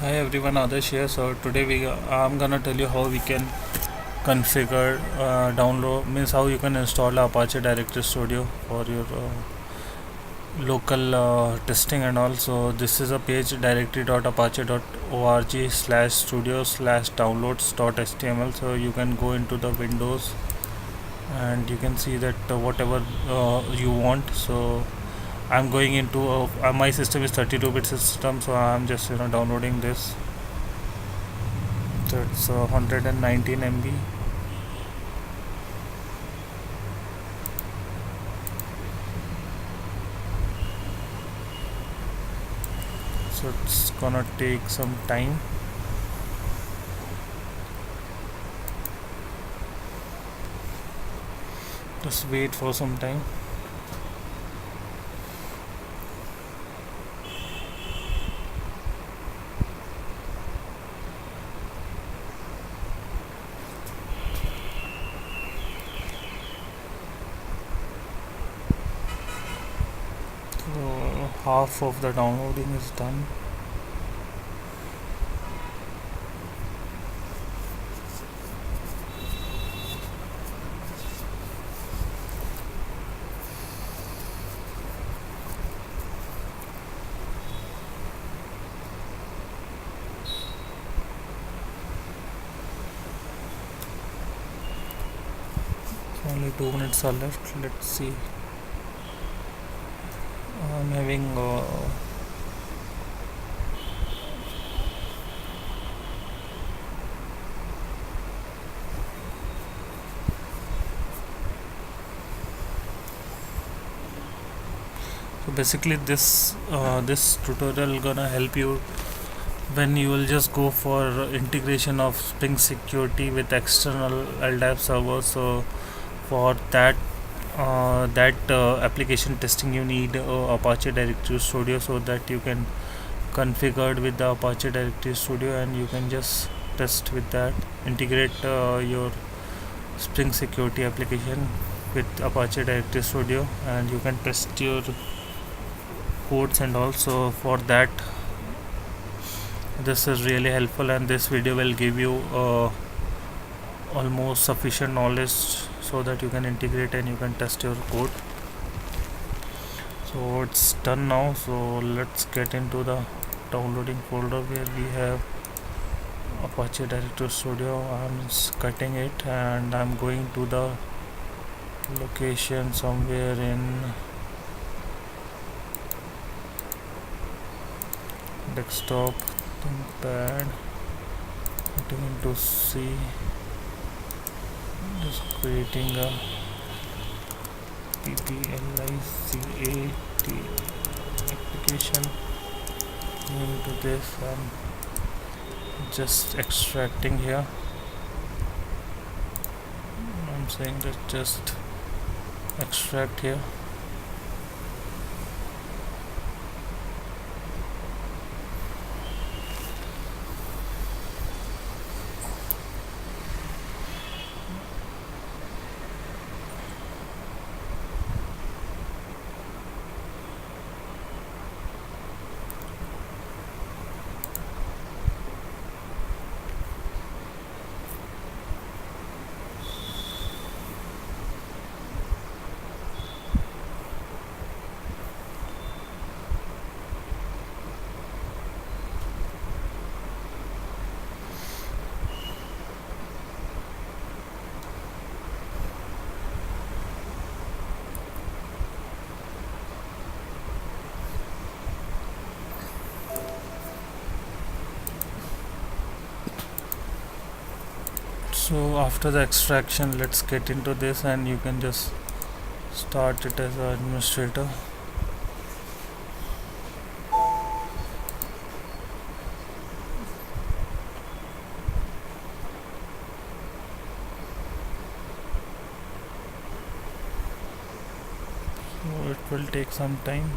Hi everyone, Adarsh here. So today I'm gonna tell you how we can configure, download means how you can install Apache Directory Studio for your local testing and all. So this is a page directory.apache.org/studio/downloads.html. So you can go into the Windows and you can see that whatever you want. So I'm going into my system is 32-bit system, so I'm just downloading this. So it's 119 MB. So it's gonna take some time. Just wait for some time. So half of the downloading is done. So only 2 minutes are left. Let's see. I'm having so basically this tutorial gonna help you when you will just go for integration of Spring security with external LDAP servers. So for that application testing you need Apache Directory Studio, so that you can configure with the Apache Directory Studio and you can just test with that, integrate your Spring security application with Apache Directory Studio, and you can test your codes. And also for that, this is really helpful, and this video will give you almost sufficient knowledge so that you can integrate and you can test your code. So it's done now. So let's get into the downloading folder where we have Apache Directory Studio. I'm cutting it and I'm going to the location somewhere in desktop, ThinkPad, putting into C, just creating a PPLICAT application into this. I'm just extracting here. I'm saying that just extract here. So after the extraction, let's get into this, and you can just start it as an administrator. So it will take some time.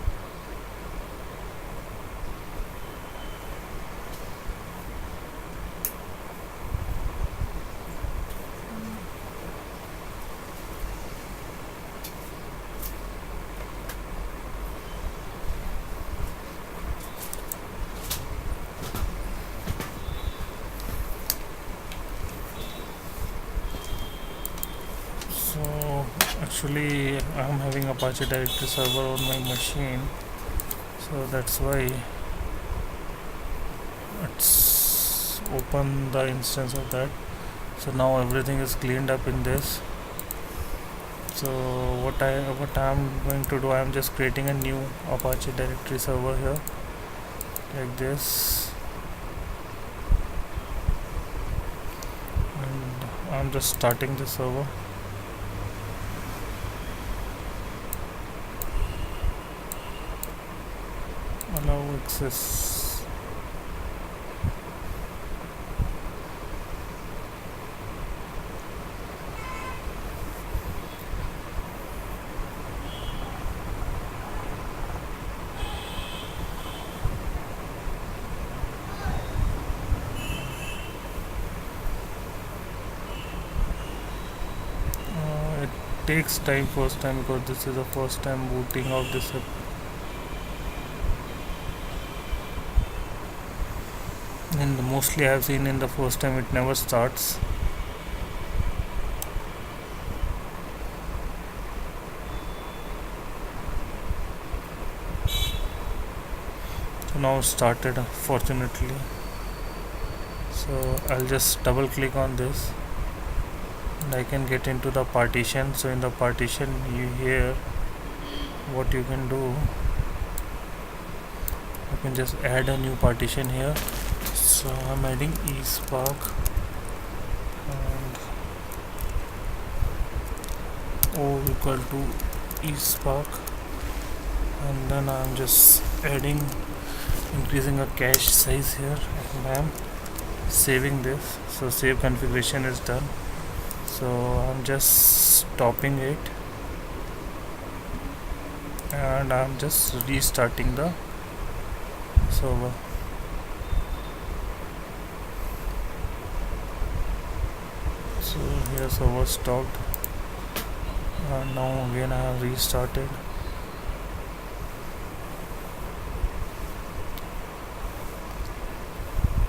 Actually, I'm having Apache directory server on my machine, so that's why it's open the instance of that. So now everything is cleaned up in this. So what I'm going to do, I'm just creating a new Apache directory server here like this, and I'm just starting the server. Allow access. It takes time first time because this is the first time booting of this app. And mostly I have seen in the first time it never starts. So now it started, fortunately. So I'll just double click on this and I can get into the partition. So in the partition, you hear what you can do, you can just add a new partition here. So I'm adding ESpark and O equal to ESpark, and then I'm just increasing a cache size here, and I'm saving this. So save configuration is done. So I'm just stopping it and I'm just restarting the server. So here server stopped, and now again I have restarted.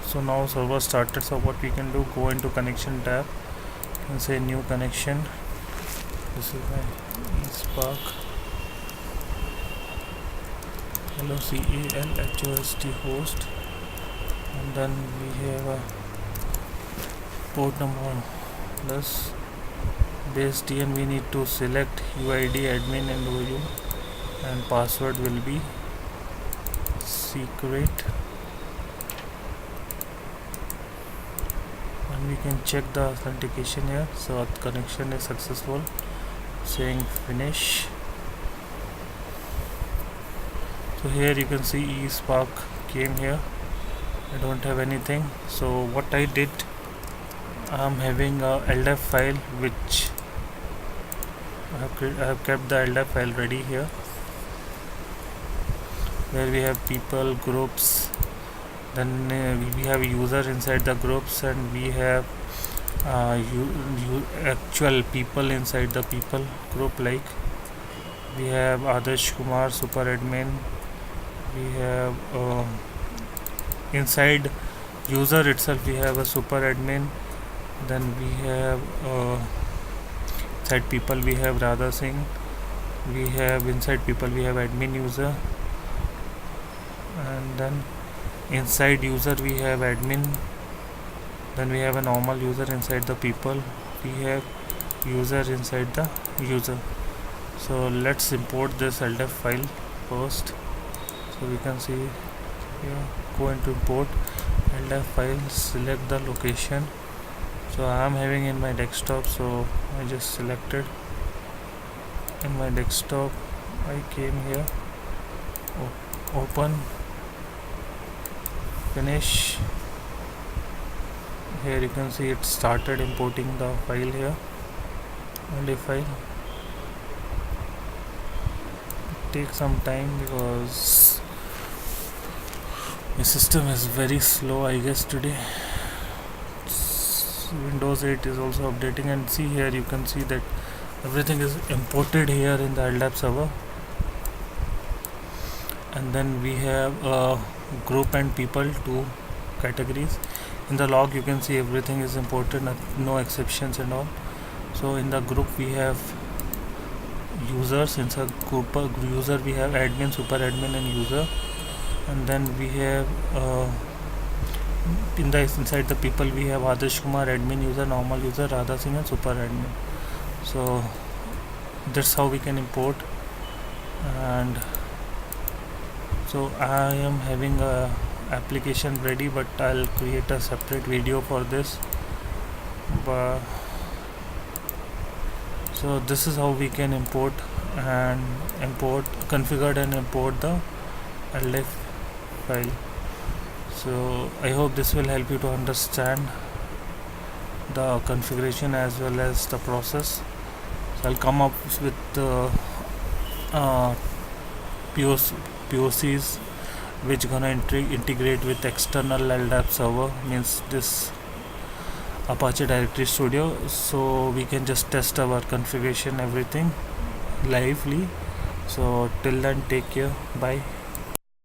So now server started. So what we can do, go into connection tab and say new connection. This is my ESpark localhost host, and then we have a port number plus base DN. We need to select UID admin and OU, and password will be secret, and we can check the authentication here. So connection is successful, saying finish. So here you can see ESpark came here. I don't have anything. So what I did, I'm having a LDAP file which I have kept the LDAP file ready here, where we have people, groups, then we have user inside the groups, and we have actual people inside the people group. Like we have Adarsh Kumar, super admin. We have inside user itself we have a super admin. Then we have inside people we have Radha Singh. We have inside people we have admin user, and then inside user we have admin. Then we have a normal user inside the people. We have user inside the user. So let's import this LDAP file first. So we can see here, go into import LDAP file, select the location. So I am having in my desktop, so I just selected in my desktop. I came here, open, finish. Here you can see it started importing the file here, LDAP file. It takes some time because the system is very slow, I guess, today. Windows 8 is also updating, and see here you can see that everything is imported here in the LDAP server. And then we have group and people, two categories. In the log you can see everything is imported, no exceptions and all. So in the group we have users. Inside group user we have admin, super admin and user, and then we have inside the people we have Adarsh Kumar, admin user, normal user, Radha Singh and super admin. So that's how we can import. And so I am having a application ready, but I'll create a separate video for this. But so this is how we can configure and import the LF file. So I hope this will help you to understand the configuration as well as the process. So I'll come up with POCs which gonna integrate with external LDAP server, means this Apache Directory Studio, so we can just test our configuration everything lively. So till then, take care, bye.